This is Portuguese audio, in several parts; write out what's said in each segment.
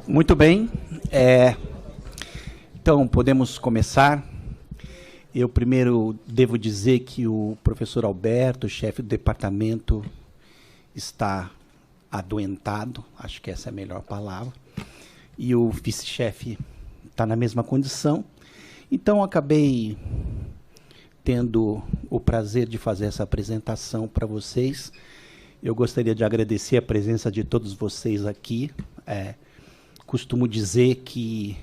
Muito bem. Então, podemos começar. Eu primeiro devo dizer que o professor Alberto, chefe do departamento, está adoentado, acho que essa é a melhor palavra, e o vice-chefe está na mesma condição. Então, acabei tendo o prazer de fazer essa apresentação para vocês. Eu gostaria de agradecer a presença de todos vocês aqui. Costumo dizer que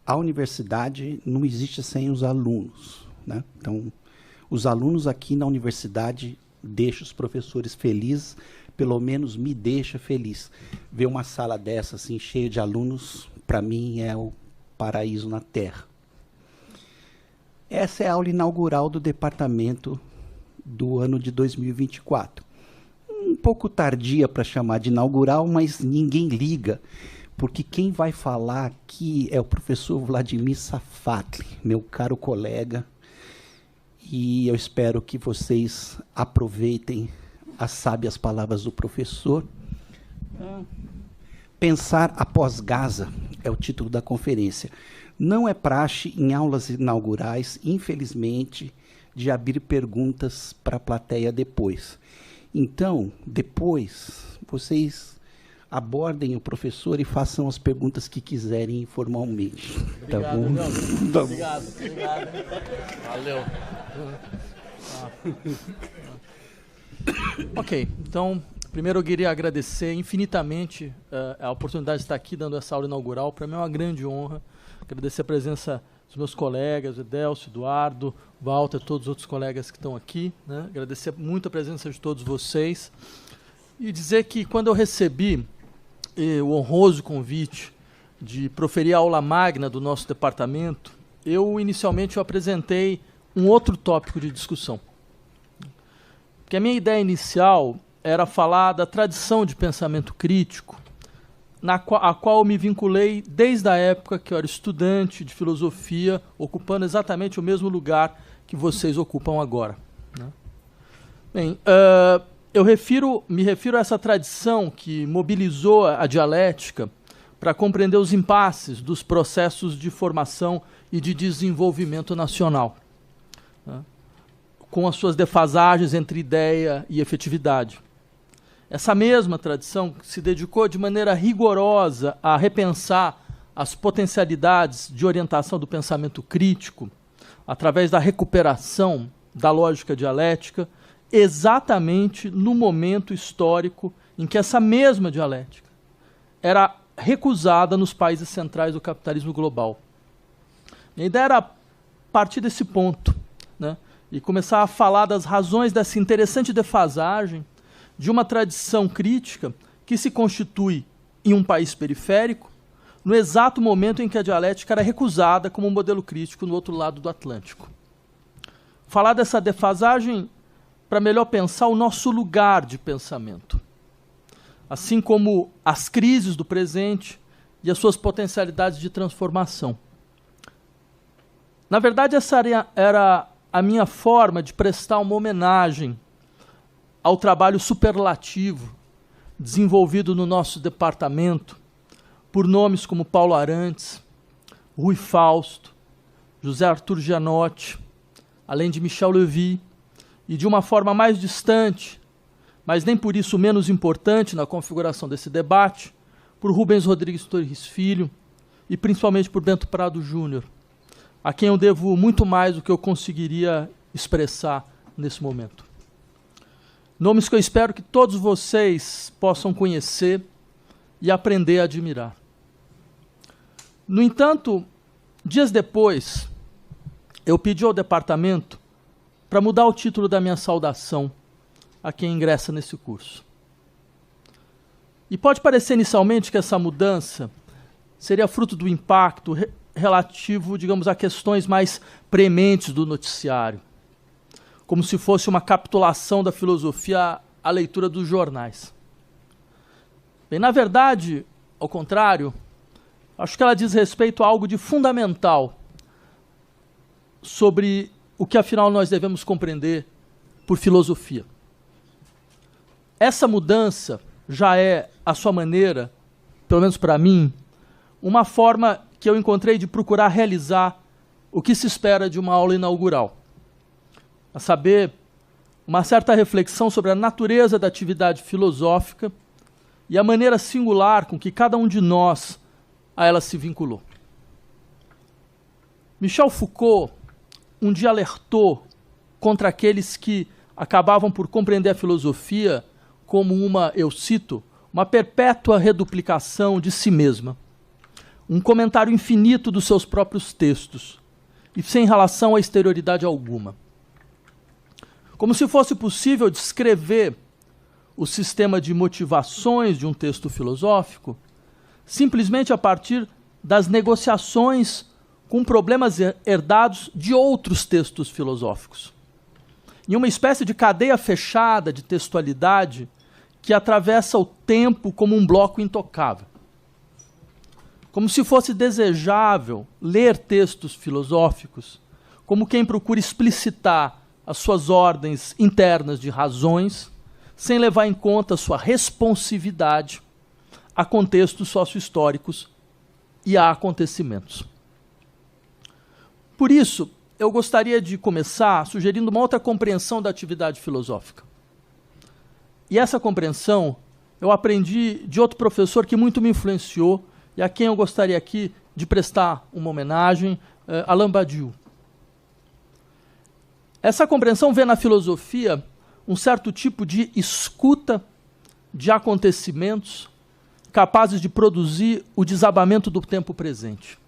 a universidade não existe sem os alunos, né? Então, os alunos aqui na universidade deixam os professores felizes, pelo menos me deixa feliz. Ver uma sala dessa, assim, cheia de alunos, para mim é o paraíso na Terra. Essa é a aula inaugural do departamento do ano de 2024. Um pouco tardia para chamar de inaugural, mas ninguém liga, porque quem vai falar aqui é o professor Vladimir Safatli, meu caro colega, e eu espero que vocês aproveitem as sábias palavras do professor. Pensar após Gaza é o título da conferência. Não é praxe em aulas inaugurais, infelizmente, de abrir perguntas para a plateia depois. Então, depois, vocês abordem o professor e façam as perguntas que quiserem informalmente. Obrigado, tá bom? Tá obrigado. Valeu. Ok, então, primeiro eu queria agradecer infinitamente a oportunidade de estar aqui dando essa aula inaugural. Para mim é uma grande honra. Agradecer a presença dos meus colegas, Edelcio, Eduardo, Walter, todos os outros colegas que estão aqui, né? Agradecer muito a presença de todos vocês. E dizer que quando eu recebi o honroso convite de proferir a aula magna do nosso departamento, inicialmente eu apresentei um outro tópico de discussão. Porque a minha ideia inicial era falar da tradição de pensamento crítico, a qual eu me vinculei desde a época que eu era estudante de filosofia, ocupando exatamente o mesmo lugar que vocês ocupam agora, né? Bem, me refiro a essa tradição que mobilizou a dialética para compreender os impasses dos processos de formação e de desenvolvimento nacional, né, com as suas defasagens entre ideia e efetividade. Essa mesma tradição se dedicou de maneira rigorosa a repensar as potencialidades de orientação do pensamento crítico através da recuperação da lógica dialética, exatamente no momento histórico em que essa mesma dialética era recusada nos países centrais do capitalismo global. A ideia era partir desse ponto, né, e começar a falar das razões dessa interessante defasagem de uma tradição crítica que se constitui em um país periférico, no exato momento em que a dialética era recusada como um modelo crítico no outro lado do Atlântico. Falar dessa defasagem para melhor pensar o nosso lugar de pensamento, assim como as crises do presente e as suas potencialidades de transformação. Na verdade, essa era a minha forma de prestar uma homenagem ao trabalho superlativo desenvolvido no nosso departamento por nomes como Paulo Arantes, Rui Fausto, José Arthur Gianotti, além de Michel Levy, e de uma forma mais distante, mas nem por isso menos importante na configuração desse debate, por Rubens Rodrigues Torres Filho e principalmente por Bento Prado Júnior, a quem eu devo muito mais do que eu conseguiria expressar nesse momento. Nomes que eu espero que todos vocês possam conhecer e aprender a admirar. No entanto, dias depois, eu pedi ao departamento para mudar o título da minha saudação a quem ingressa nesse curso. E pode parecer inicialmente que essa mudança seria fruto do impacto relativo, digamos, a questões mais prementes do noticiário, como se fosse uma capitulação da filosofia à leitura dos jornais. Bem, na verdade, ao contrário, acho que ela diz respeito a algo de fundamental sobre o que, afinal, nós devemos compreender por filosofia. Essa mudança já é, à sua maneira, pelo menos para mim, uma forma que eu encontrei de procurar realizar o que se espera de uma aula inaugural. A saber, uma certa reflexão sobre a natureza da atividade filosófica e a maneira singular com que cada um de nós a ela se vinculou. Michel Foucault um dia alertou contra aqueles que acabavam por compreender a filosofia como uma, eu cito, uma perpétua reduplicação de si mesma, um comentário infinito dos seus próprios textos e sem relação a exterioridade alguma. Como se fosse possível descrever o sistema de motivações de um texto filosófico simplesmente a partir das negociações com problemas herdados de outros textos filosóficos, em uma espécie de cadeia fechada de textualidade que atravessa o tempo como um bloco intocável. Como se fosse desejável ler textos filosóficos como quem procura explicitar as suas ordens internas de razões, sem levar em conta sua responsividade a contextos sócio-históricos e a acontecimentos. Por isso, eu gostaria de começar sugerindo uma outra compreensão da atividade filosófica. E essa compreensão eu aprendi de outro professor que muito me influenciou e a quem eu gostaria aqui de prestar uma homenagem, Alain Badiou. Essa compreensão vê na filosofia um certo tipo de escuta de acontecimentos capazes de produzir o desabamento do tempo presente.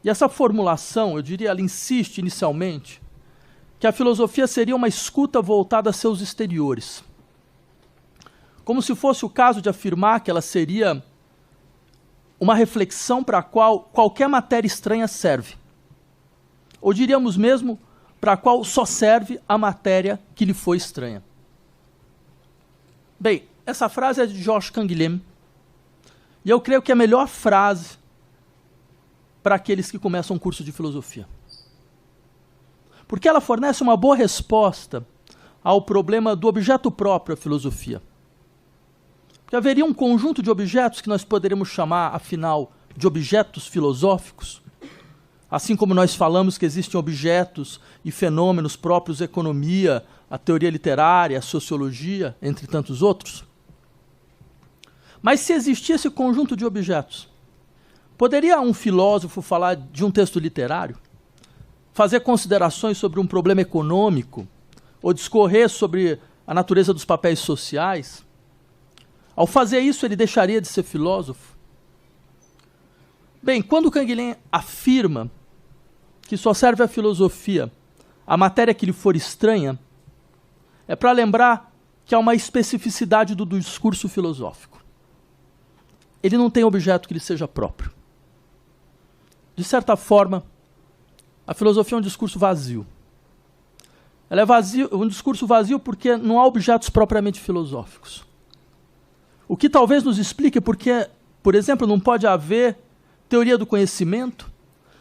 E essa formulação, eu diria, ela insiste inicialmente que a filosofia seria uma escuta voltada a seus exteriores. Como se fosse o caso de afirmar que ela seria uma reflexão para a qual qualquer matéria estranha serve. Ou diríamos mesmo, para a qual só serve a matéria que lhe foi estranha. Bem, essa frase é de Georges Canguilhem, e eu creio que é a melhor frase para aqueles que começam um curso de filosofia. Porque ela fornece uma boa resposta ao problema do objeto próprio à filosofia. Porque haveria um conjunto de objetos que nós poderíamos chamar, afinal, de objetos filosóficos, assim como nós falamos que existem objetos e fenômenos próprios à economia, à teoria literária, à sociologia, entre tantos outros. Mas se existia esse conjunto de objetos, poderia um filósofo falar de um texto literário, fazer considerações sobre um problema econômico, ou discorrer sobre a natureza dos papéis sociais? Ao fazer isso, ele deixaria de ser filósofo? Bem, quando Canguilhem afirma que só serve à filosofia a matéria que lhe for estranha, é para lembrar que há uma especificidade do discurso filosófico. Ele não tem objeto que lhe seja próprio. De certa forma, a filosofia é um discurso vazio. Ela é um discurso vazio porque não há objetos propriamente filosóficos. O que talvez nos explique porque, por exemplo, não pode haver teoria do conhecimento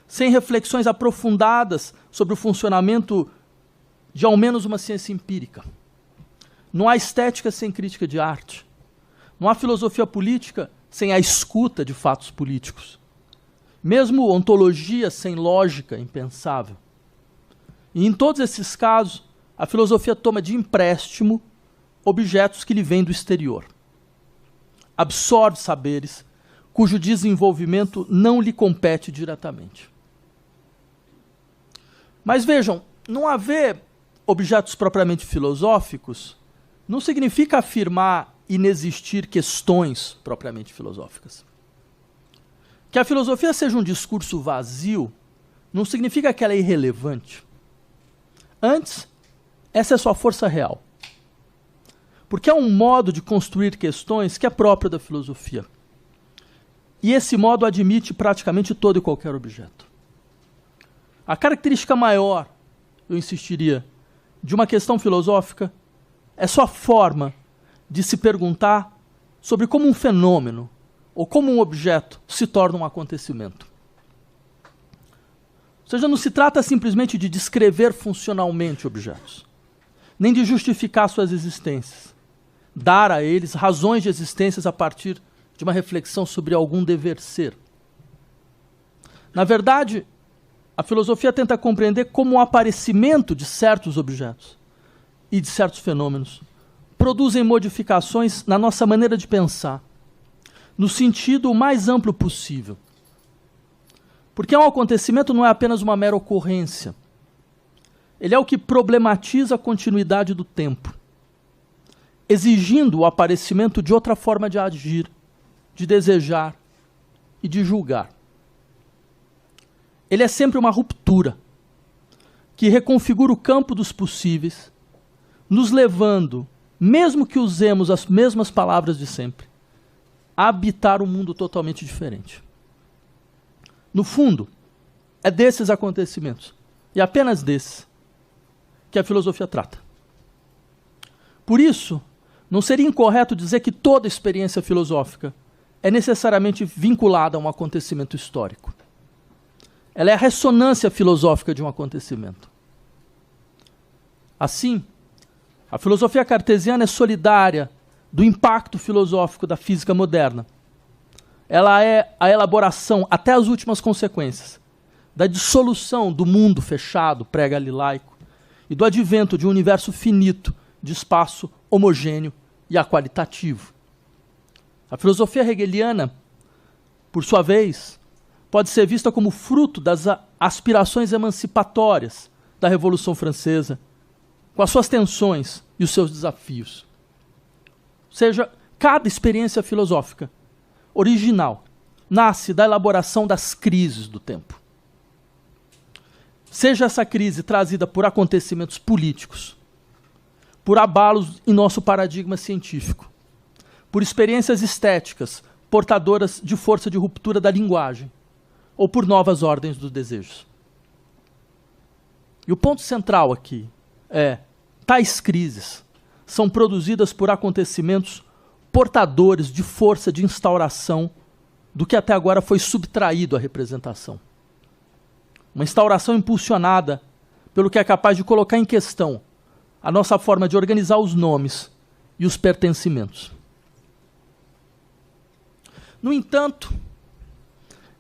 sem reflexões aprofundadas sobre o funcionamento de ao menos uma ciência empírica. Não há estética sem crítica de arte. Não há filosofia política sem a escuta de fatos políticos. Mesmo ontologia sem lógica impensável. E em todos esses casos, a filosofia toma de empréstimo objetos que lhe vêm do exterior. Absorve saberes cujo desenvolvimento não lhe compete diretamente. Mas vejam, não haver objetos propriamente filosóficos não significa afirmar inexistir questões propriamente filosóficas. Que a filosofia seja um discurso vazio não significa que ela é irrelevante. Antes, essa é sua força real. Porque é um modo de construir questões que é próprio da filosofia. E esse modo admite praticamente todo e qualquer objeto. A característica maior, eu insistiria, de uma questão filosófica é sua forma de se perguntar sobre como um fenômeno ou como um objeto se torna um acontecimento. Ou seja, não se trata simplesmente de descrever funcionalmente objetos, nem de justificar suas existências, dar a eles razões de existências a partir de uma reflexão sobre algum dever ser. Na verdade, a filosofia tenta compreender como o aparecimento de certos objetos e de certos fenômenos produzem modificações na nossa maneira de pensar, no sentido o mais amplo possível. Porque um acontecimento não é apenas uma mera ocorrência. Ele é o que problematiza a continuidade do tempo, exigindo o aparecimento de outra forma de agir, de desejar e de julgar. Ele é sempre uma ruptura que reconfigura o campo dos possíveis, nos levando, mesmo que usemos as mesmas palavras de sempre, a habitar um mundo totalmente diferente. No fundo, é desses acontecimentos, e apenas desses, que a filosofia trata. Por isso, não seria incorreto dizer que toda experiência filosófica é necessariamente vinculada a um acontecimento histórico. Ela é a ressonância filosófica de um acontecimento. Assim, a filosofia cartesiana é solidária do impacto filosófico da física moderna. Ela é a elaboração, até as últimas consequências, da dissolução do mundo fechado, pré-galilaico, e do advento de um universo finito, de espaço homogêneo e aqualitativo. A filosofia hegeliana, por sua vez, pode ser vista como fruto das aspirações emancipatórias da Revolução Francesa, com as suas tensões e os seus desafios. Ou seja, cada experiência filosófica original nasce da elaboração das crises do tempo. Seja essa crise trazida por acontecimentos políticos, por abalos em nosso paradigma científico, por experiências estéticas portadoras de força de ruptura da linguagem, ou por novas ordens dos desejos. E o ponto central aqui é: tais crises são produzidas por acontecimentos portadores de força de instauração do que até agora foi subtraído à representação. Uma instauração impulsionada pelo que é capaz de colocar em questão a nossa forma de organizar os nomes e os pertencimentos. No entanto,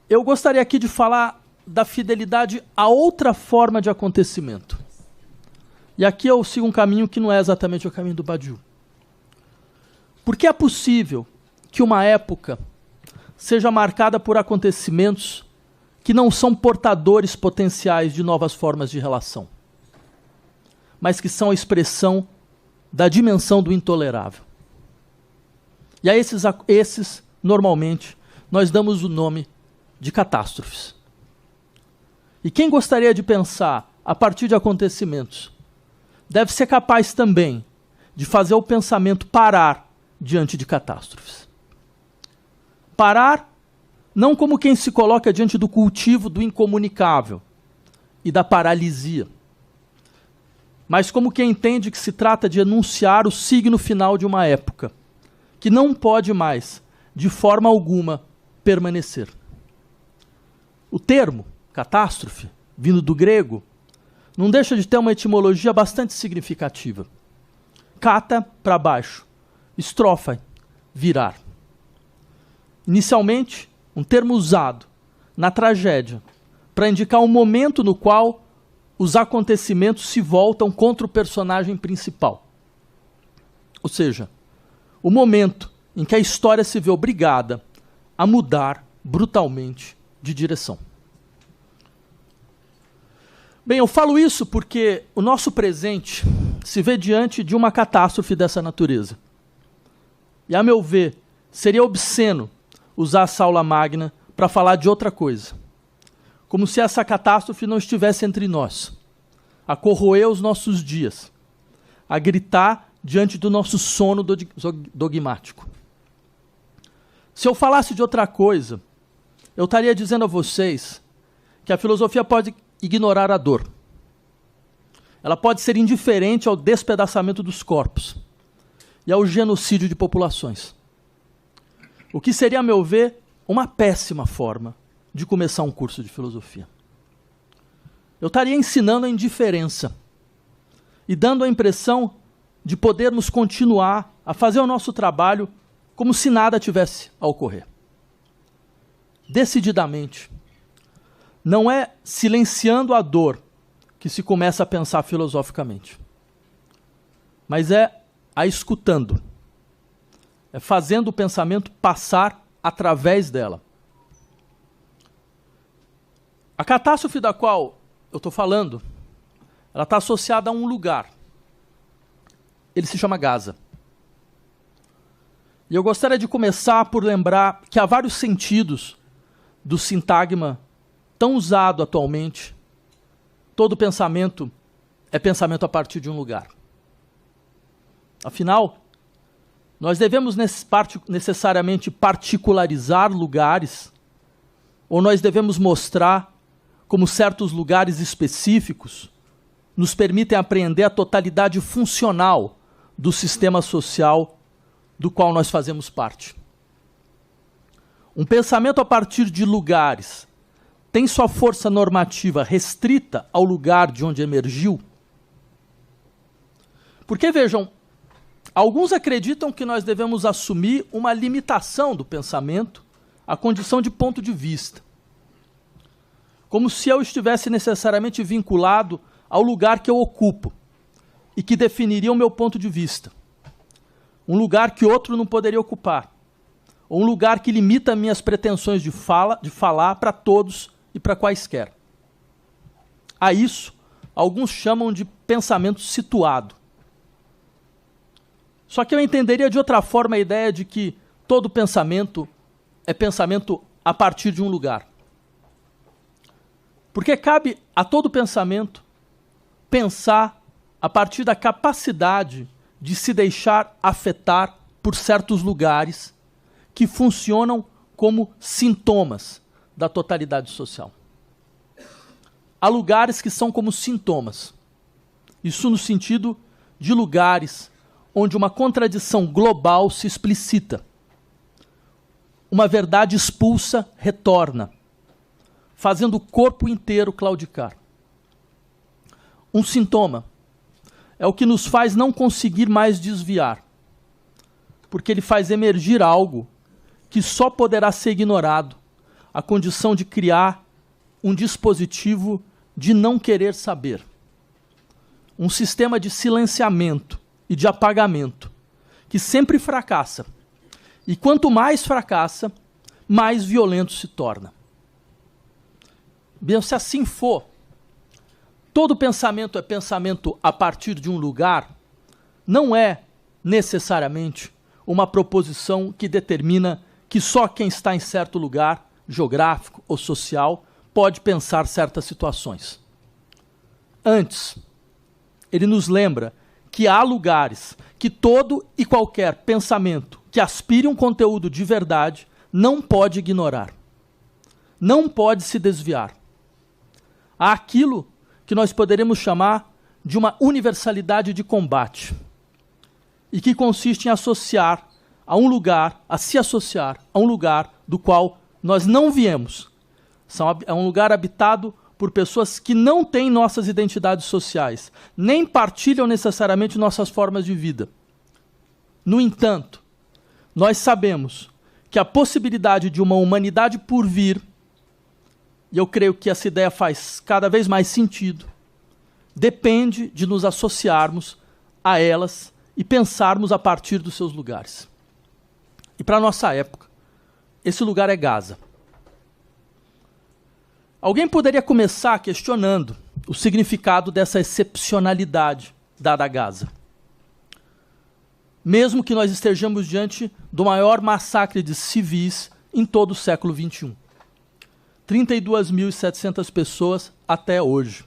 eu gostaria aqui de falar da fidelidade a outra forma de acontecimento. E aqui eu sigo um caminho que não é exatamente o caminho do Badiou. Porque é possível que uma época seja marcada por acontecimentos que não são portadores potenciais de novas formas de relação, mas que são a expressão da dimensão do intolerável. E a esses normalmente, nós damos o nome de catástrofes. E quem gostaria de pensar a partir de acontecimentos deve ser capaz também de fazer o pensamento parar diante de catástrofes. Parar não como quem se coloca diante do cultivo do incomunicável e da paralisia, mas como quem entende que se trata de enunciar o signo final de uma época, que não pode mais, de forma alguma, permanecer. O termo, catástrofe, vindo do grego, não deixa de ter uma etimologia bastante significativa. Kata, para baixo, estrofa, virar. Inicialmente, um termo usado na tragédia para indicar um momento no qual os acontecimentos se voltam contra o personagem principal. Ou seja, o momento em que a história se vê obrigada a mudar brutalmente de direção. Bem, eu falo isso porque o nosso presente se vê diante de uma catástrofe dessa natureza. E, a meu ver, seria obsceno usar essa aula magna para falar de outra coisa. Como se essa catástrofe não estivesse entre nós, a corroer os nossos dias, a gritar diante do nosso sono dogmático. Se eu falasse de outra coisa, eu estaria dizendo a vocês que a filosofia pode ignorar a dor. Ela pode ser indiferente ao despedaçamento dos corpos e ao genocídio de populações. O que seria, a meu ver, uma péssima forma de começar um curso de filosofia. Eu estaria ensinando a indiferença e dando a impressão de podermos continuar a fazer o nosso trabalho como se nada tivesse a ocorrer. Decididamente, não é silenciando a dor que se começa a pensar filosoficamente, mas é a escutando, é fazendo o pensamento passar através dela. A catástrofe da qual eu estou falando, ela está associada a um lugar. Ele se chama Gaza. E eu gostaria de começar por lembrar que há vários sentidos do sintagma tão usado atualmente. Todo pensamento é pensamento a partir de um lugar. Afinal, nós devemos necessariamente particularizar lugares, ou nós devemos mostrar como certos lugares específicos nos permitem apreender a totalidade funcional do sistema social do qual nós fazemos parte. Um pensamento a partir de lugares tem sua força normativa restrita ao lugar de onde emergiu? Porque, vejam, alguns acreditam que nós devemos assumir uma limitação do pensamento à condição de ponto de vista, como se eu estivesse necessariamente vinculado ao lugar que eu ocupo e que definiria o meu ponto de vista. Um lugar que outro não poderia ocupar, ou um lugar que limita minhas pretensões de falar para todos e para quaisquer. A isso, alguns chamam de pensamento situado. Só que eu entenderia de outra forma a ideia de que todo pensamento é pensamento a partir de um lugar. Porque cabe a todo pensamento pensar a partir da capacidade de se deixar afetar por certos lugares que funcionam como sintomas da totalidade social. Há lugares que são como sintomas. Isso no sentido de lugares onde uma contradição global se explicita. Uma verdade expulsa retorna, fazendo o corpo inteiro claudicar. Um sintoma é o que nos faz não conseguir mais desviar, porque ele faz emergir algo que só poderá ser ignorado, a condição de criar um dispositivo de não querer saber. Um sistema de silenciamento e de apagamento, que sempre fracassa. E quanto mais fracassa, mais violento se torna. Bem, se assim for, todo pensamento é pensamento a partir de um lugar, não é necessariamente uma proposição que determina que só quem está em certo lugar, geográfico ou social, pode pensar certas situações. Antes, ele nos lembra que há lugares que todo e qualquer pensamento que aspire um conteúdo de verdade não pode ignorar, não pode se desviar. Há aquilo que nós poderemos chamar de uma universalidade de combate, e que consiste em associar a um lugar, a se associar a um lugar do qual nós não viemos. É um lugar habitado por pessoas que não têm nossas identidades sociais, nem partilham necessariamente nossas formas de vida. No entanto, nós sabemos que a possibilidade de uma humanidade por vir, e eu creio que essa ideia faz cada vez mais sentido, depende de nos associarmos a elas e pensarmos a partir dos seus lugares. E para a nossa época, esse lugar é Gaza. Alguém poderia começar questionando o significado dessa excepcionalidade dada a Gaza. Mesmo que nós estejamos diante do maior massacre de civis em todo o século XXI. 32.700 pessoas até hoje.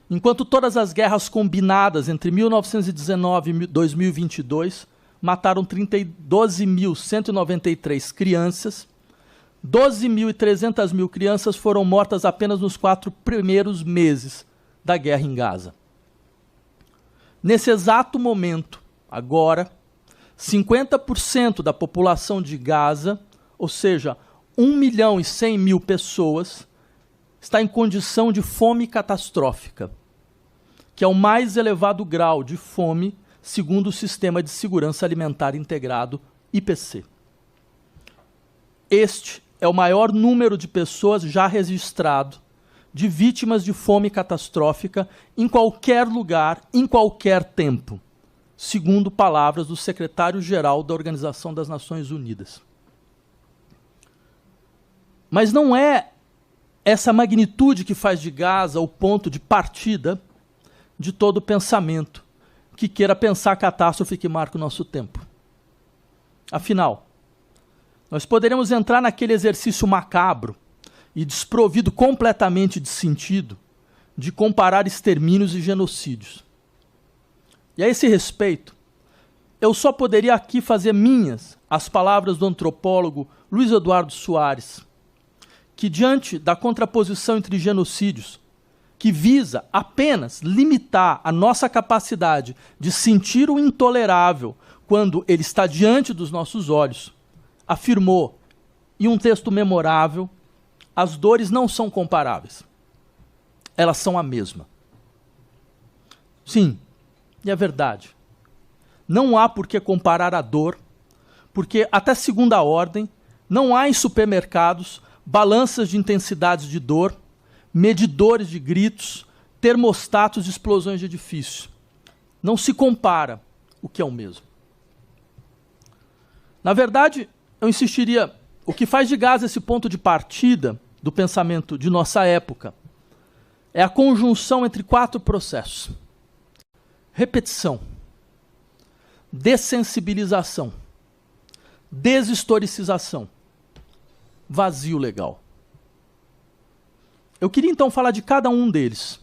Enquanto todas as guerras combinadas entre 1919 e 2022 mataram 12.193 crianças, 12.300 crianças foram mortas apenas nos 4 primeiros meses da guerra em Gaza. Nesse exato momento, agora, 50% da população de Gaza, ou seja, 1.100.000 pessoas, está em condição de fome catastrófica, que é o mais elevado grau de fome segundo o Sistema de Segurança Alimentar Integrado, IPC. Este é o maior número de pessoas já registrado de vítimas de fome catastrófica em qualquer lugar, em qualquer tempo, segundo palavras do secretário-geral da Organização das Nações Unidas. Mas não é essa magnitude que faz de Gaza o ponto de partida de todo pensamento que queira pensar a catástrofe que marca o nosso tempo. Afinal, nós poderemos entrar naquele exercício macabro e desprovido completamente de sentido de comparar extermínios e genocídios. E a esse respeito, eu só poderia aqui fazer minhas as palavras do antropólogo Luiz Eduardo Soares, que diante da contraposição entre genocídios, que visa apenas limitar a nossa capacidade de sentir o intolerável quando ele está diante dos nossos olhos, afirmou, em um texto memorável, as dores não são comparáveis. Elas são a mesma. Sim, e é verdade. Não há por que comparar a dor, porque até segunda ordem, não há em supermercados balanças de intensidades de dor, medidores de gritos, termostatos de explosões de edifício. Não se compara o que é o mesmo. Na verdade, eu insistiria, o que faz de Gaza esse ponto de partida do pensamento de nossa época é a conjunção entre 4 processos: repetição, dessensibilização, deshistoricização, vazio legal. Eu queria então falar de cada um deles,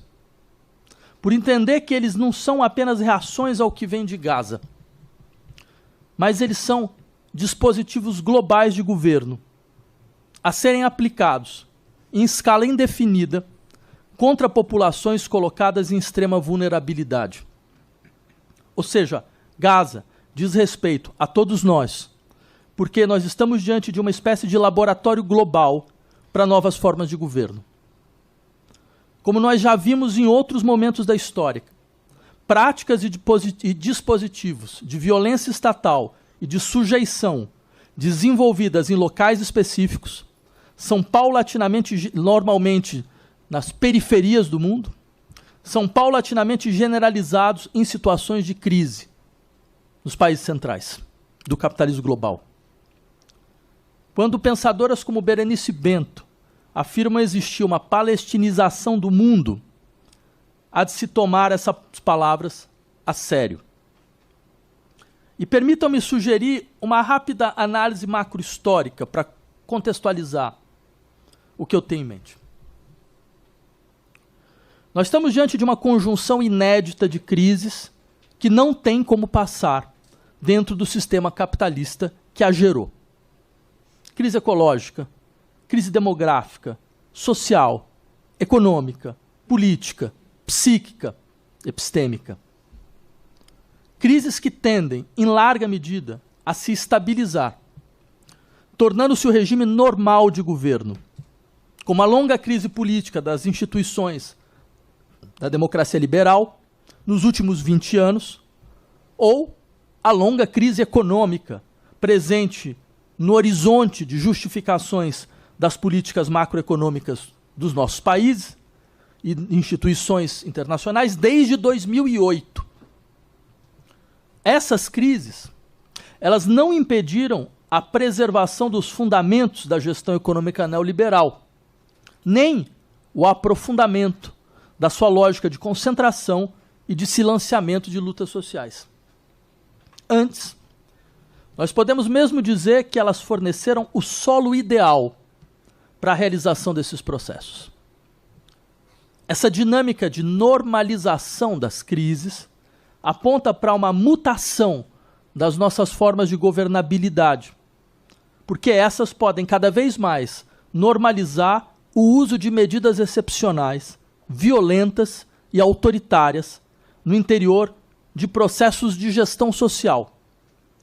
por entender que eles não são apenas reações ao que vem de Gaza, mas eles são dispositivos globais de governo a serem aplicados em escala indefinida contra populações colocadas em extrema vulnerabilidade. Ou seja, Gaza diz respeito a todos nós, porque nós estamos diante de uma espécie de laboratório global para novas formas de governo. Como nós já vimos em outros momentos da história, práticas e dispositivos de violência estatal e de sujeição desenvolvidas em locais específicos são paulatinamente, normalmente nas periferias do mundo, são paulatinamente generalizados em situações de crise nos países centrais do capitalismo global. Quando pensadoras como Berenice Bento afirmam existir uma palestinização do mundo, há de se tomar essas palavras a sério. E permitam-me sugerir uma rápida análise macrohistórica para contextualizar o que eu tenho em mente. Nós estamos diante de uma conjunção inédita de crises que não tem como passar dentro do sistema capitalista que a gerou. Crise ecológica, crise demográfica, social, econômica, política, psíquica, epistêmica. Crises que tendem, em larga medida, a se estabilizar, tornando-se o regime normal de governo, como a longa crise política das instituições da democracia liberal nos últimos 20 anos, ou a longa crise econômica presente no horizonte de justificações das políticas macroeconômicas dos nossos países e instituições internacionais desde 2008. Essas crises, elas não impediram a preservação dos fundamentos da gestão econômica neoliberal, nem o aprofundamento da sua lógica de concentração e de silenciamento de lutas sociais. Antes, nós podemos mesmo dizer que elas forneceram o solo ideal para a realização desses processos. Essa dinâmica de normalização das crises aponta para uma mutação das nossas formas de governabilidade, porque essas podem cada vez mais normalizar o uso de medidas excepcionais, violentas e autoritárias no interior de processos de gestão social,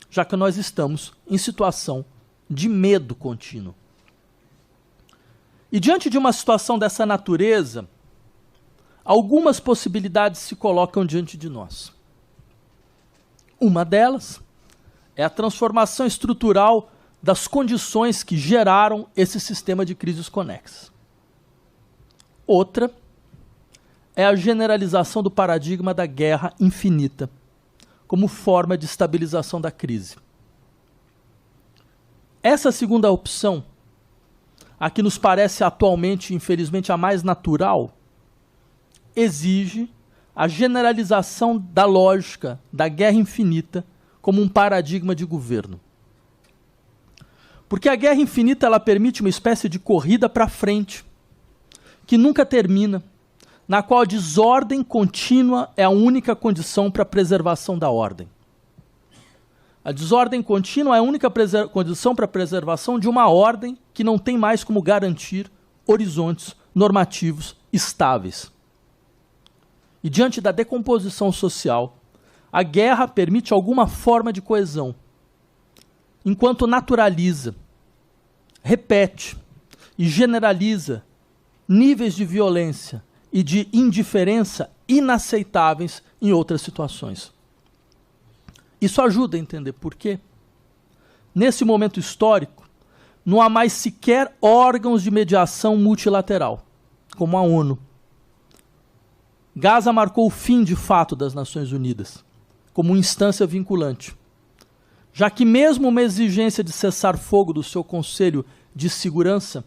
já que nós estamos em situação de medo contínuo. E diante de uma situação dessa natureza, algumas possibilidades se colocam diante de nós. Uma delas é a transformação estrutural das condições que geraram esse sistema de crises conexas. Outra é a generalização do paradigma da guerra infinita como forma de estabilização da crise. Essa segunda opção, a que nos parece atualmente, infelizmente, a mais natural, exige a generalização da lógica da guerra infinita como um paradigma de governo. Porque a guerra infinita ela permite uma espécie de corrida para frente, que nunca termina, na qual a desordem contínua é a única condição para a preservação da ordem. A desordem contínua é a única condição para a preservação de uma ordem que não tem mais como garantir horizontes normativos estáveis. E diante da decomposição social, a guerra permite alguma forma de coesão, enquanto naturaliza, repete e generaliza níveis de violência e de indiferença inaceitáveis em outras situações. Isso ajuda a entender por quê. Nesse momento histórico, não há mais sequer órgãos de mediação multilateral, como a ONU. Gaza marcou o fim de fato das Nações Unidas, como instância vinculante, já que mesmo uma exigência de cessar-fogo do seu Conselho de Segurança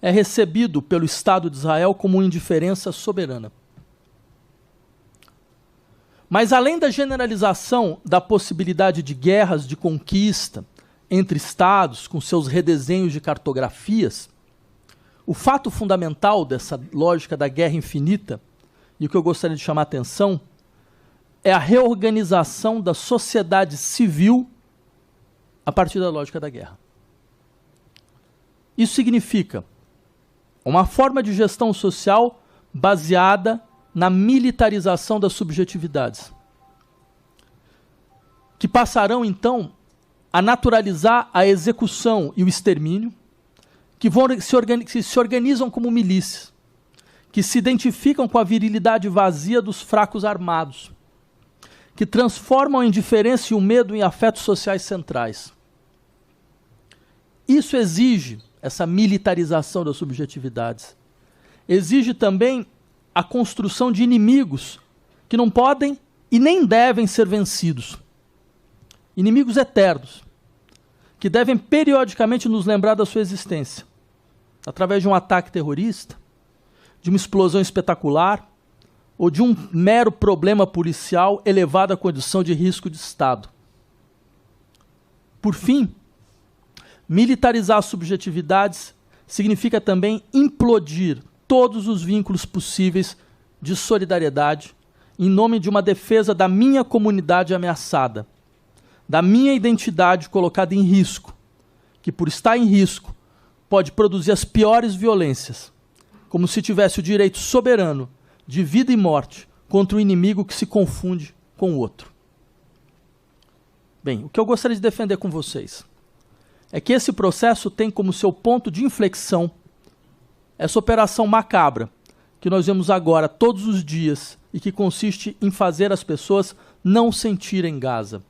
é recebido pelo Estado de Israel como uma indiferença soberana. Mas além da generalização da possibilidade de guerras de conquista entre estados com seus redesenhos de cartografias, o fato fundamental dessa lógica da guerra infinita, e o que eu gostaria de chamar a atenção, é a reorganização da sociedade civil a partir da lógica da guerra. Isso significa uma forma de gestão social baseada na militarização das subjetividades, que passarão, então, a naturalizar a execução e o extermínio, que se organizam como milícias, que se identificam com a virilidade vazia dos fracos armados, que transformam a indiferença e o medo em afetos sociais centrais. Isso exige essa militarização das subjetividades. Exige também a construção de inimigos que não podem e nem devem ser vencidos. Inimigos eternos, que devem periodicamente nos lembrar da sua existência, através de um ataque terrorista, de uma explosão espetacular, ou de um mero problema policial elevado à condição de risco de Estado. Por fim, militarizar as subjetividades significa também implodir todos os vínculos possíveis de solidariedade em nome de uma defesa da minha comunidade ameaçada, da minha identidade colocada em risco, que por estar em risco pode produzir as piores violências, como se tivesse o direito soberano de vida e morte contra o inimigo que se confunde com o outro. Bem, o que eu gostaria de defender com vocês é que esse processo tem como seu ponto de inflexão essa operação macabra que nós vemos agora todos os dias e que consiste em fazer as pessoas não sentirem Gaza.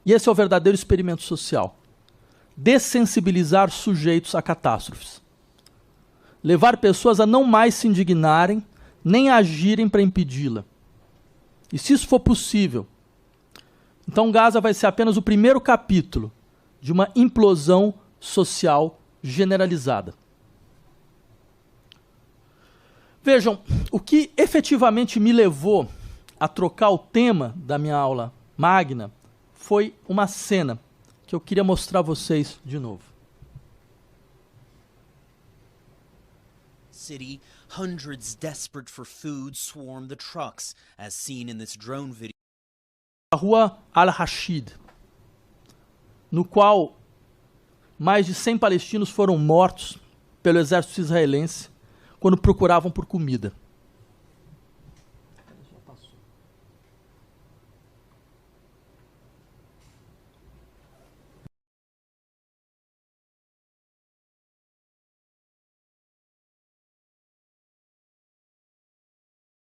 E esse é o verdadeiro experimento social. Dessensibilizar sujeitos a catástrofes. Levar pessoas a não mais se indignarem, nem agirem para impedi-la. E se isso for possível, então Gaza vai ser apenas o primeiro capítulo de uma implosão social generalizada. Vejam, o que efetivamente me levou a trocar o tema da minha aula magna foi uma cena que eu queria mostrar a vocês de novo. City, hundreds desperate for food swarm the trucks, as seen in this drone video. A rua Al-Rashid, no qual mais de 100 palestinos foram mortos pelo exército israelense quando procuravam por comida.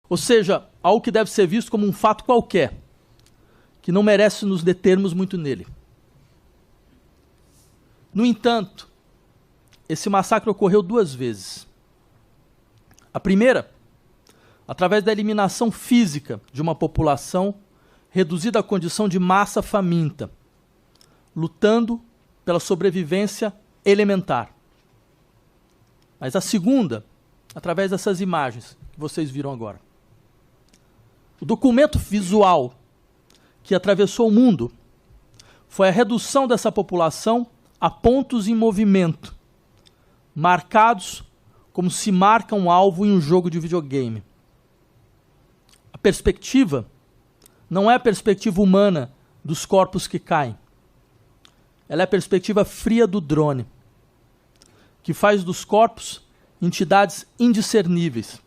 Ou seja, algo que deve ser visto como um fato qualquer, que não merece nos determos muito nele. No entanto, esse massacre ocorreu 2 vezes. A primeira, através da eliminação física de uma população reduzida à condição de massa faminta, lutando pela sobrevivência elementar. Mas a segunda, através dessas imagens que vocês viram agora. O documento visual que atravessou o mundo foi a redução dessa população a pontos em movimento, marcados como se marca um alvo em um jogo de videogame. A perspectiva não é a perspectiva humana dos corpos que caem. Ela é a perspectiva fria do drone, que faz dos corpos entidades indiscerníveis,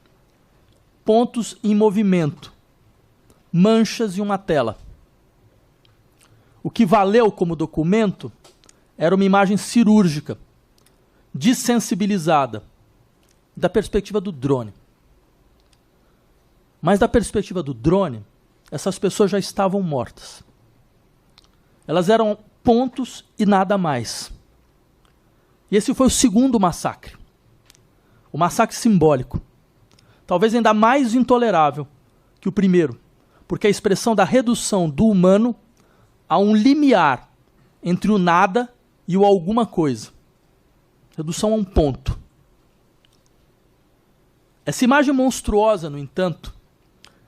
pontos em movimento, manchas em uma tela. O que valeu como documento era uma imagem cirúrgica, dessensibilizada, da perspectiva do drone. Mas da perspectiva do drone, essas pessoas já estavam mortas. Elas eram pontos e nada mais. E esse foi o segundo massacre. O massacre simbólico. Talvez ainda mais intolerável que o primeiro, porque é a expressão da redução do humano a um limiar entre o nada e o alguma coisa. Redução a um ponto. Essa imagem monstruosa, no entanto,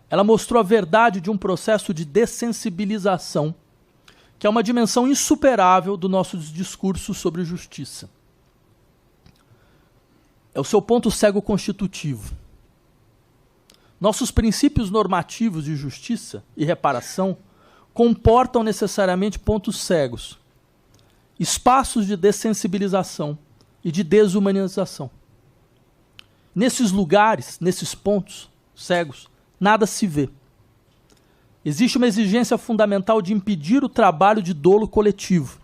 ela mostrou a verdade de um processo de dessensibilização, que é uma dimensão insuperável do nosso discurso sobre justiça. É o seu ponto cego constitutivo. Nossos princípios normativos de justiça e reparação comportam necessariamente pontos cegos, espaços de dessensibilização e de desumanização. Nesses lugares, nesses pontos cegos, nada se vê. Existe uma exigência fundamental de impedir o trabalho de dolo coletivo,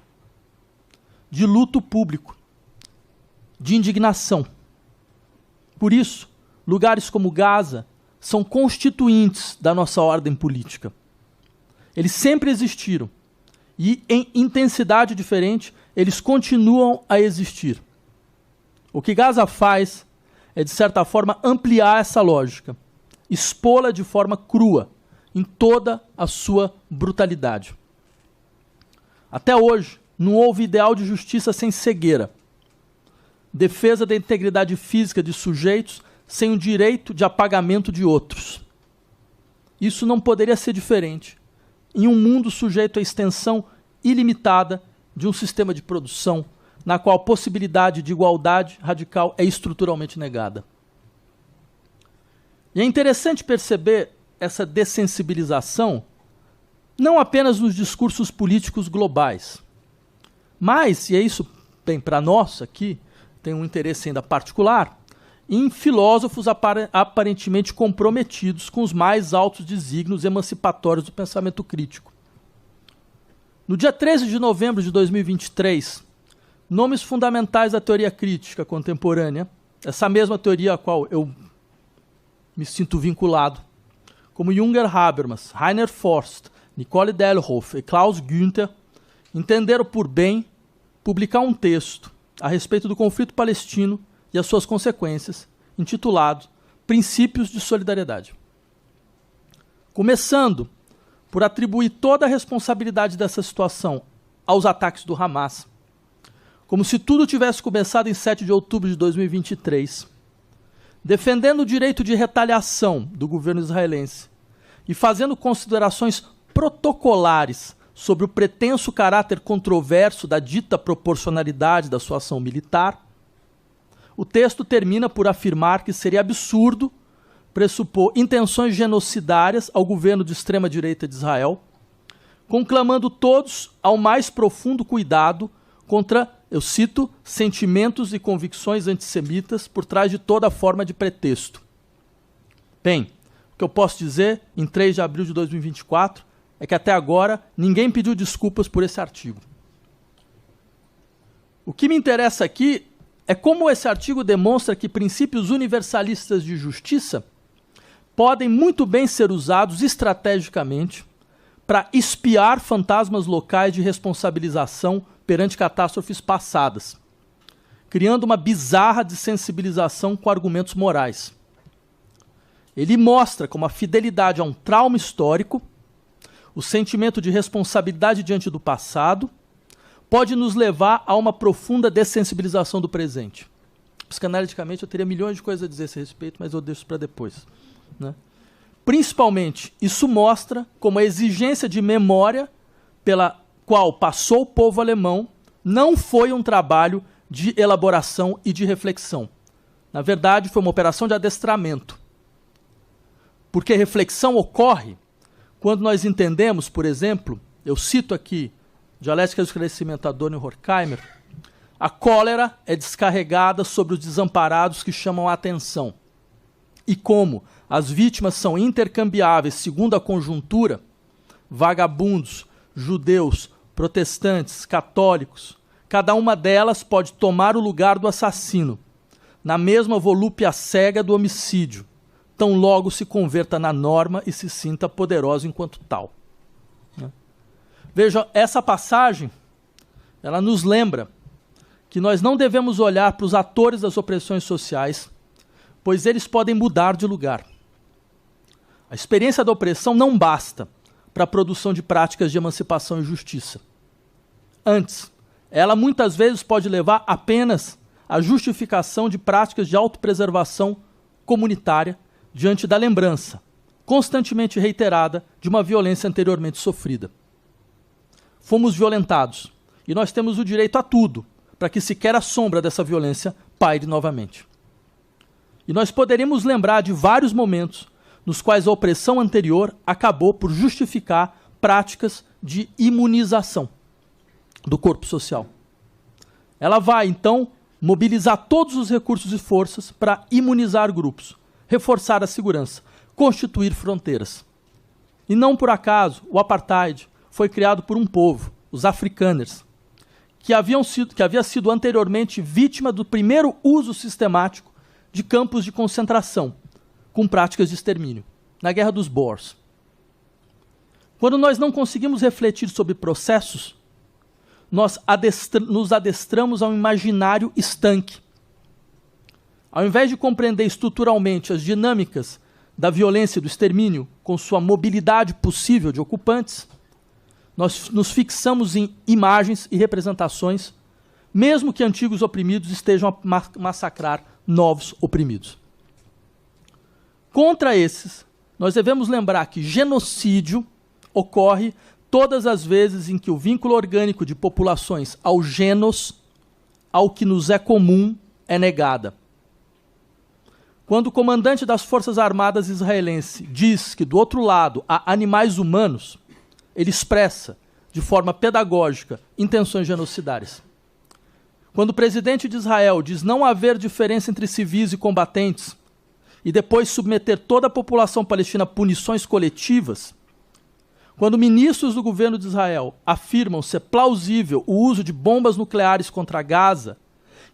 de luto público, de indignação. Por isso, lugares como Gaza são constituintes da nossa ordem política. Eles sempre existiram e, em intensidade diferente, eles continuam a existir. O que Gaza faz é, de certa forma, ampliar essa lógica, expô-la de forma crua, em toda a sua brutalidade. Até hoje, não houve ideal de justiça sem cegueira, defesa da integridade física de sujeitos sem o direito de apagamento de outros. Isso não poderia ser diferente em um mundo sujeito à extensão ilimitada de um sistema de produção na qual a possibilidade de igualdade radical é estruturalmente negada. E é interessante perceber essa dessensibilização não apenas nos discursos políticos globais, mas, e é isso bem para nós aqui, tem um interesse ainda particular, em filósofos aparentemente comprometidos com os mais altos desígnios emancipatórios do pensamento crítico. No dia 13 de novembro de 2023, nomes fundamentais da teoria crítica contemporânea, essa mesma teoria a qual eu me sinto vinculado, como Jürgen Habermas, Rainer Forst, Nicole Delhoff e Klaus Günther, entenderam por bem publicar um texto a respeito do conflito palestino e as suas consequências, intitulado Princípios de Solidariedade. Começando por atribuir toda a responsabilidade dessa situação aos ataques do Hamas, como se tudo tivesse começado em 7 de outubro de 2023, defendendo o direito de retaliação do governo israelense e fazendo considerações protocolares sobre o pretenso caráter controverso da dita proporcionalidade da sua ação militar, o texto termina por afirmar que seria absurdo pressupor intenções genocidárias ao governo de extrema-direita de Israel, conclamando todos ao mais profundo cuidado contra, eu cito, sentimentos e convicções antissemitas por trás de toda forma de pretexto. Bem, o que eu posso dizer, em 3 de abril de 2024, é que até agora ninguém pediu desculpas por esse artigo. O que me interessa aqui é como esse artigo demonstra que princípios universalistas de justiça podem muito bem ser usados estrategicamente para espiar fantasmas locais de responsabilização perante catástrofes passadas, criando uma bizarra desensibilização com argumentos morais. Ele mostra como a fidelidade a um trauma histórico, o sentimento de responsabilidade diante do passado, pode nos levar a uma profunda dessensibilização do presente. Psicanaliticamente, eu teria milhões de coisas a dizer a esse respeito, mas eu deixo para depois, né? Principalmente, isso mostra como a exigência de memória pela qual passou o povo alemão não foi um trabalho de elaboração e de reflexão. Na verdade, foi uma operação de adestramento. Porque reflexão ocorre quando nós entendemos, por exemplo, eu cito aqui Dialética do Esclarecimento, Adorno e Horkheimer, a cólera é descarregada sobre os desamparados que chamam a atenção. E como as vítimas são intercambiáveis segundo a conjuntura, vagabundos, judeus, protestantes, católicos, cada uma delas pode tomar o lugar do assassino, na mesma volúpia cega do homicídio, tão logo se converta na norma e se sinta poderoso enquanto tal. Veja, essa passagem, ela nos lembra que nós não devemos olhar para os atores das opressões sociais, pois eles podem mudar de lugar. A experiência da opressão não basta para a produção de práticas de emancipação e justiça. Antes, ela muitas vezes pode levar apenas à justificação de práticas de autopreservação comunitária diante da lembrança, constantemente reiterada, de uma violência anteriormente sofrida. Fomos violentados, e nós temos o direito a tudo, para que sequer a sombra dessa violência paire novamente. E nós poderíamos lembrar de vários momentos nos quais a opressão anterior acabou por justificar práticas de imunização do corpo social. Ela vai, então, mobilizar todos os recursos e forças para imunizar grupos, reforçar a segurança, constituir fronteiras. E não por acaso o apartheid foi criado por um povo, os afrikaners, que havia sido anteriormente vítima do primeiro uso sistemático de campos de concentração, com práticas de extermínio, na Guerra dos Boers. Quando nós não conseguimos refletir sobre processos, nós nos adestramos a um imaginário estanque. Ao invés de compreender estruturalmente as dinâmicas da violência e do extermínio, com sua mobilidade possível de ocupantes, nós nos fixamos em imagens e representações, mesmo que antigos oprimidos estejam a massacrar novos oprimidos. Contra esses, nós devemos lembrar que genocídio ocorre todas as vezes em que o vínculo orgânico de populações ao genos, ao que nos é comum, é negada. Quando o comandante das Forças Armadas israelense diz que do outro lado há animais humanos, ele expressa, de forma pedagógica, intenções genocidárias. Quando o presidente de Israel diz não haver diferença entre civis e combatentes, e depois submeter toda a população palestina a punições coletivas, quando ministros do governo de Israel afirmam ser plausível o uso de bombas nucleares contra Gaza,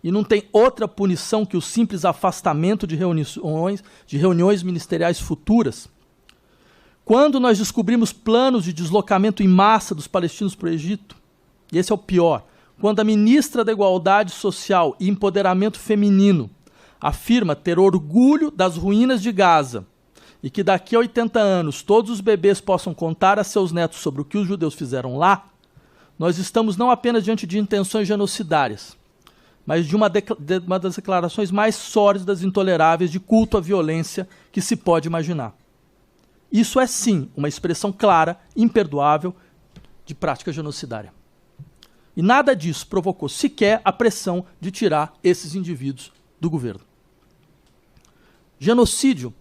e não tem outra punição que o simples afastamento de reuniões ministeriais futuras, quando nós descobrimos planos de deslocamento em massa dos palestinos para o Egito, e esse é o pior, quando a ministra da Igualdade Social e Empoderamento Feminino afirma ter orgulho das ruínas de Gaza e que daqui a 80 anos todos os bebês possam contar a seus netos sobre o que os judeus fizeram lá, nós estamos não apenas diante de intenções genocidárias, mas de uma das declarações mais sórdidas e intoleráveis de culto à violência que se pode imaginar. Isso é, sim, uma expressão clara, imperdoável, de prática genocidária. E nada disso provocou sequer a pressão de tirar esses indivíduos do governo. Genocídio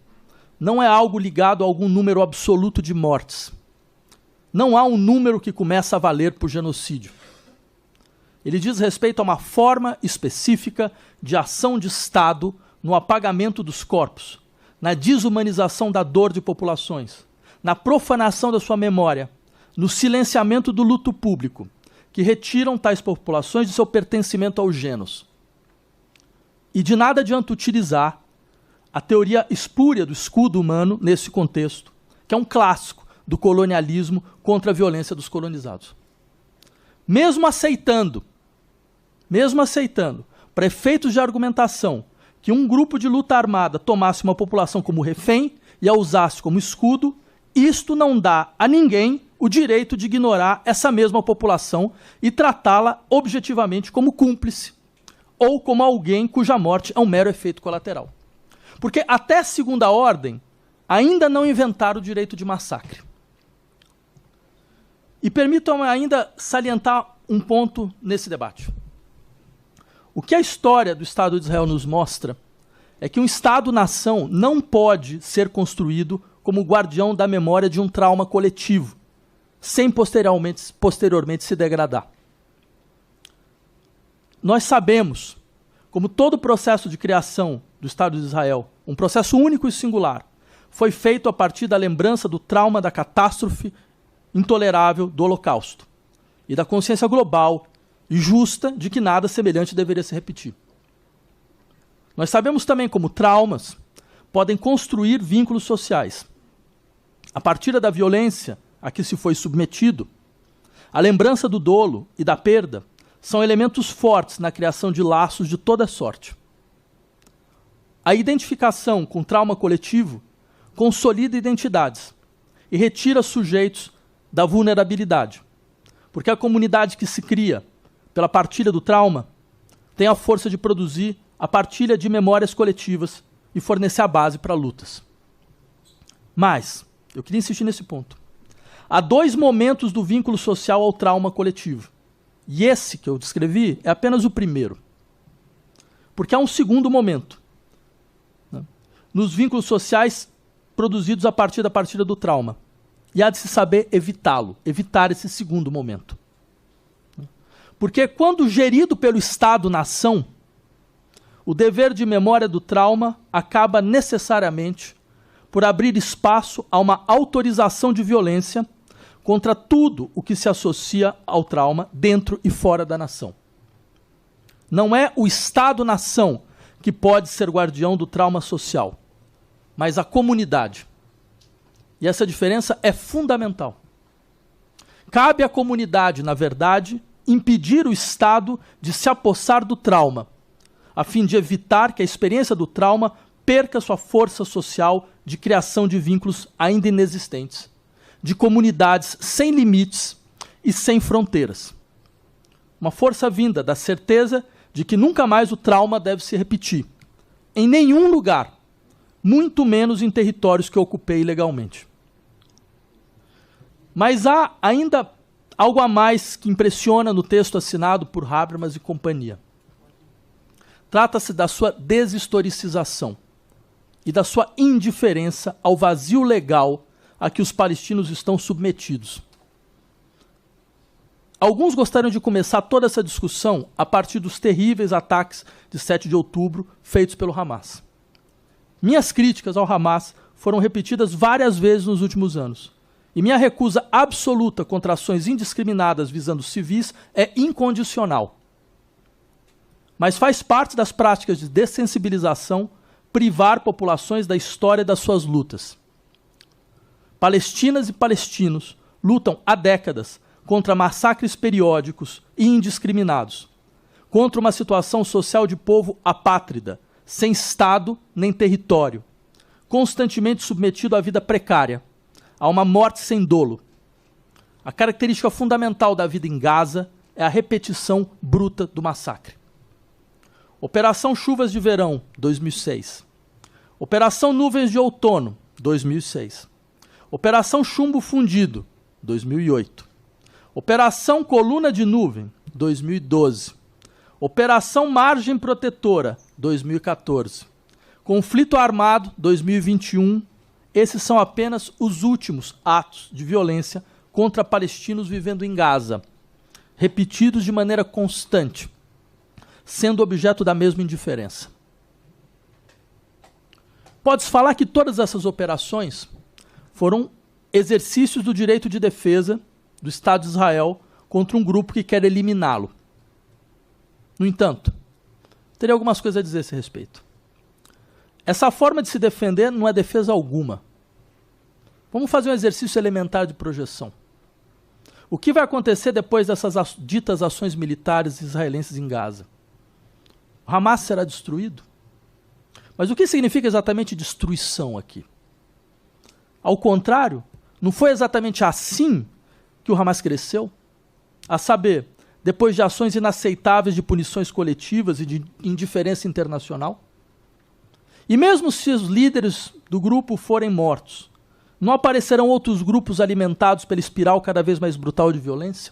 não é algo ligado a algum número absoluto de mortes. Não há um número que começa a valer por genocídio. Ele diz respeito a uma forma específica de ação de Estado no apagamento dos corpos, na desumanização da dor de populações, na profanação da sua memória, no silenciamento do luto público, que retiram tais populações de seu pertencimento ao gênus. E de nada adianta utilizar a teoria espúria do escudo humano nesse contexto, que é um clássico do colonialismo contra a violência dos colonizados. Mesmo aceitando, para efeitos de argumentação, que um grupo de luta armada tomasse uma população como refém e a usasse como escudo, isto não dá a ninguém o direito de ignorar essa mesma população e tratá-la objetivamente como cúmplice ou como alguém cuja morte é um mero efeito colateral. Porque até a Segunda Ordem ainda não inventaram o direito de massacre. E permitam-me ainda salientar um ponto nesse debate. O que a história do Estado de Israel nos mostra é que um Estado-nação não pode ser construído como guardião da memória de um trauma coletivo, sem posteriormente se degradar. Nós sabemos, como todo o processo de criação do Estado de Israel, um processo único e singular, foi feito a partir da lembrança do trauma da catástrofe intolerável do Holocausto e da consciência global e justa de que nada semelhante deveria se repetir. Nós sabemos também como traumas podem construir vínculos sociais. A partir da violência a que se foi submetido, a lembrança do dolo e da perda são elementos fortes na criação de laços de toda sorte. A identificação com trauma coletivo consolida identidades e retira sujeitos da vulnerabilidade, porque a comunidade que se cria pela partilha do trauma tem a força de produzir a partilha de memórias coletivas e fornecer a base para lutas. Mas, eu queria insistir nesse ponto. Há dois momentos do vínculo social ao trauma coletivo. E esse que eu descrevi é apenas o primeiro. Porque há um segundo momento, né, nos vínculos sociais produzidos a partir da partilha do trauma. E há de se saber evitá-lo, evitar esse segundo momento. Porque quando gerido pelo Estado-nação, o dever de memória do trauma acaba necessariamente por abrir espaço a uma autorização de violência contra tudo o que se associa ao trauma dentro e fora da nação. Não é o Estado-nação que pode ser guardião do trauma social, mas a comunidade. E essa diferença é fundamental. Cabe à comunidade, na verdade, impedir o Estado de se apossar do trauma, a fim de evitar que a experiência do trauma perca sua força social de criação de vínculos ainda inexistentes, de comunidades sem limites e sem fronteiras. Uma força vinda da certeza de que nunca mais o trauma deve se repetir, em nenhum lugar, muito menos em territórios que ocupei ilegalmente. Mas há ainda algo a mais que impressiona no texto assinado por Habermas e companhia. Trata-se da sua deshistoricização e da sua indiferença ao vazio legal a que os palestinos estão submetidos. Alguns gostariam de começar toda essa discussão a partir dos terríveis ataques de 7 de outubro feitos pelo Hamas. Minhas críticas ao Hamas foram repetidas várias vezes nos últimos anos. E minha recusa absoluta contra ações indiscriminadas visando civis é incondicional. Mas faz parte das práticas de dessensibilização privar populações da história das suas lutas. Palestinas e palestinos lutam há décadas contra massacres periódicos e indiscriminados, contra uma situação social de povo apátrida, sem Estado nem território, constantemente submetido à vida precária, a uma morte sem dolo. A característica fundamental da vida em Gaza é a repetição bruta do massacre. Operação Chuvas de Verão, 2006. Operação Nuvens de Outono, 2006. Operação Chumbo Fundido, 2008. Operação Coluna de Nuvem, 2012. Operação Margem Protetora, 2014. Conflito Armado, 2021. Esses são apenas os últimos atos de violência contra palestinos vivendo em Gaza, repetidos de maneira constante, sendo objeto da mesma indiferença. Pode-se falar que todas essas operações foram exercícios do direito de defesa do Estado de Israel contra um grupo que quer eliminá-lo. No entanto, teria algumas coisas a dizer a esse respeito. Essa forma de se defender não é defesa alguma. Vamos fazer um exercício elementar de projeção. O que vai acontecer depois dessas ditas ações militares israelenses em Gaza? O Hamas será destruído? Mas o que significa exatamente destruição aqui? Ao contrário, não foi exatamente assim que o Hamas cresceu? A saber, depois de ações inaceitáveis de punições coletivas e de indiferença internacional? E mesmo se os líderes do grupo forem mortos, não aparecerão outros grupos alimentados pela espiral cada vez mais brutal de violência?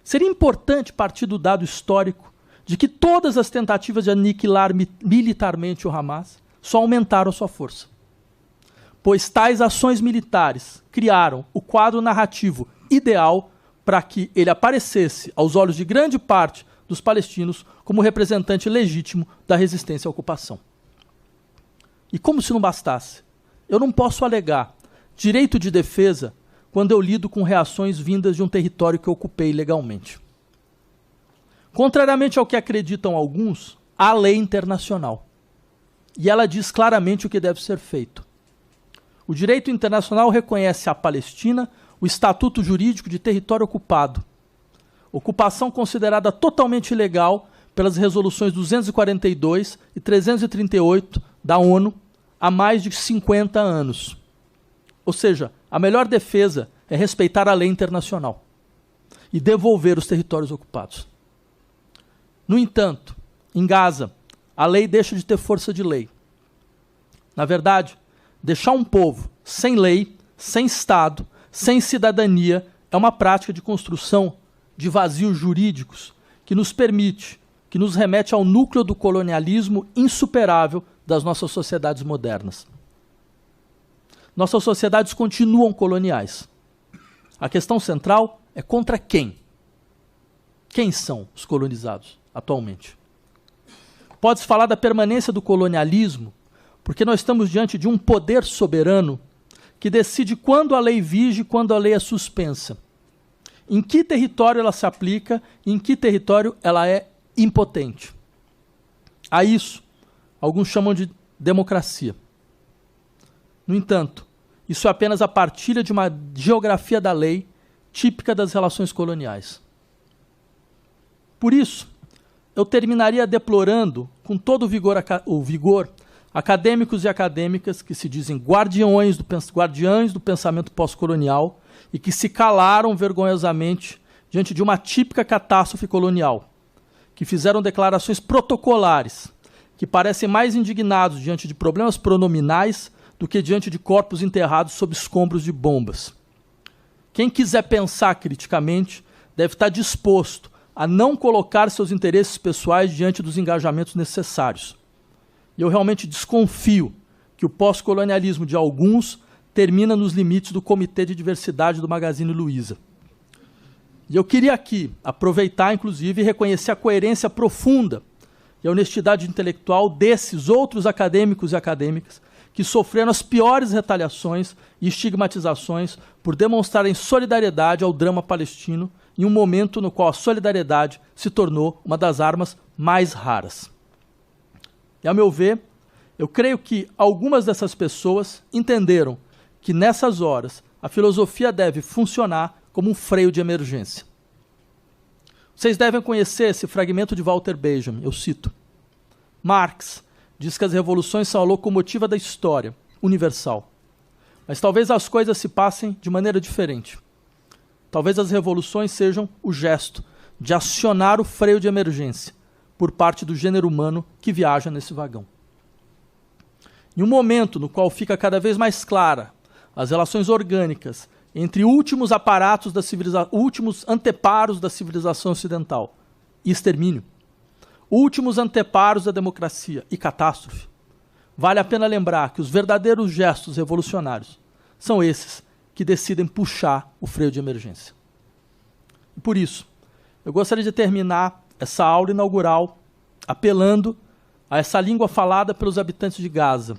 Seria importante partir do dado histórico de que todas as tentativas de aniquilar militarmente o Hamas só aumentaram sua força. Pois tais ações militares criaram o quadro narrativo ideal para que ele aparecesse, aos olhos de grande parte dos palestinos, como representante legítimo da resistência à ocupação. E como se não bastasse, eu não posso alegar direito de defesa quando eu lido com reações vindas de um território que eu ocupei ilegalmente. Contrariamente ao que acreditam alguns, há lei internacional. E ela diz claramente o que deve ser feito. O direito internacional reconhece à Palestina o estatuto jurídico de território ocupado. Ocupação considerada totalmente ilegal pelas resoluções 242 e 338 da ONU há mais de 50 anos. Ou seja, a melhor defesa é respeitar a lei internacional e devolver os territórios ocupados. No entanto, em Gaza, a lei deixa de ter força de lei. Na verdade, deixar um povo sem lei, sem Estado, sem cidadania, é uma prática de construção de vazios jurídicos que nos permite, que nos remete ao núcleo do colonialismo insuperável das nossas sociedades modernas. Nossas sociedades continuam coloniais. A questão central é contra quem? Quem são os colonizados atualmente? Pode-se falar da permanência do colonialismo porque nós estamos diante de um poder soberano que decide quando a lei vige e quando a lei é suspensa. Em que território ela se aplica e em que território ela é impotente. A isso, alguns chamam de democracia. No entanto, isso é apenas a partilha de uma geografia da lei típica das relações coloniais. Por isso, eu terminaria deplorando com todo o vigor acadêmicos e acadêmicas que se dizem guardiães do pensamento pós-colonial e que se calaram vergonhosamente diante de uma típica catástrofe colonial, que fizeram declarações protocolares, que parecem mais indignados diante de problemas pronominais do que diante de corpos enterrados sob escombros de bombas. Quem quiser pensar criticamente deve estar disposto a não colocar seus interesses pessoais diante dos engajamentos necessários. E eu realmente desconfio que o pós-colonialismo de alguns termina nos limites do Comitê de Diversidade do Magazine Luiza. E eu queria aqui aproveitar, inclusive, e reconhecer a coerência profunda e a honestidade intelectual desses outros acadêmicos e acadêmicas que sofreram as piores retaliações e estigmatizações por demonstrarem solidariedade ao drama palestino em um momento no qual a solidariedade se tornou uma das armas mais raras. E, a meu ver, eu creio que algumas dessas pessoas entenderam que, nessas horas, a filosofia deve funcionar como um freio de emergência. Vocês devem conhecer esse fragmento de Walter Benjamin, eu cito. Marx diz que as revoluções são a locomotiva da história universal. Mas talvez as coisas se passem de maneira diferente. Talvez as revoluções sejam o gesto de acionar o freio de emergência por parte do gênero humano que viaja nesse vagão. Em um momento no qual fica cada vez mais clara as relações orgânicas entre últimos aparatos da últimos anteparos da civilização ocidental e extermínio, últimos anteparos da democracia e catástrofe, vale a pena lembrar que os verdadeiros gestos revolucionários são esses que decidem puxar o freio de emergência. E por isso, eu gostaria de terminar essa aula inaugural apelando a essa língua falada pelos habitantes de Gaza,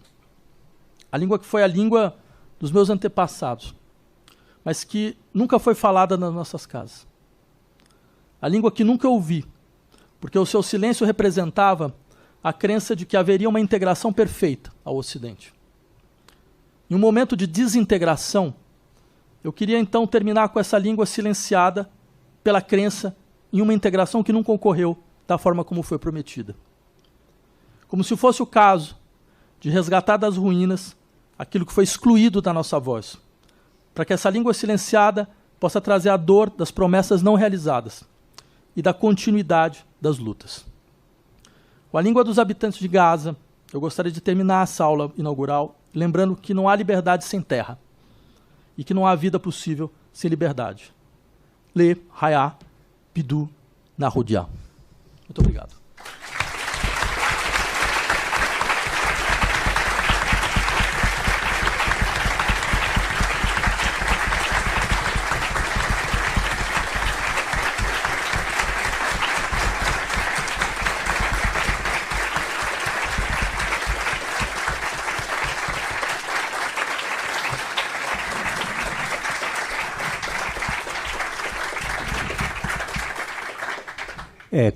a língua que foi a língua dos meus antepassados, mas que nunca foi falada nas nossas casas. A língua que nunca ouvi, porque o seu silêncio representava a crença de que haveria uma integração perfeita ao Ocidente. Em um momento de desintegração, eu queria então terminar com essa língua silenciada pela crença em uma integração que nunca ocorreu da forma como foi prometida. Como se fosse o caso de resgatar das ruínas aquilo que foi excluído da nossa voz, para que essa língua silenciada possa trazer a dor das promessas não realizadas e da continuidade das lutas. Com a língua dos habitantes de Gaza, eu gostaria de terminar essa aula inaugural lembrando que não há liberdade sem terra e que não há vida possível sem liberdade. Le Haya Pidu Nahudia. Muito obrigado.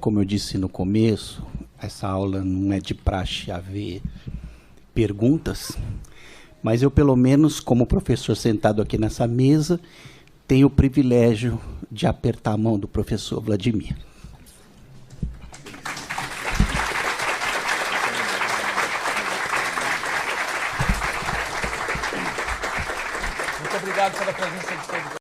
Como eu disse no começo, essa aula não é de praxe haver perguntas, mas eu, pelo menos, como professor sentado aqui nessa mesa, tenho o privilégio de apertar a mão do professor Vladimir. Muito obrigado pela presença de todos.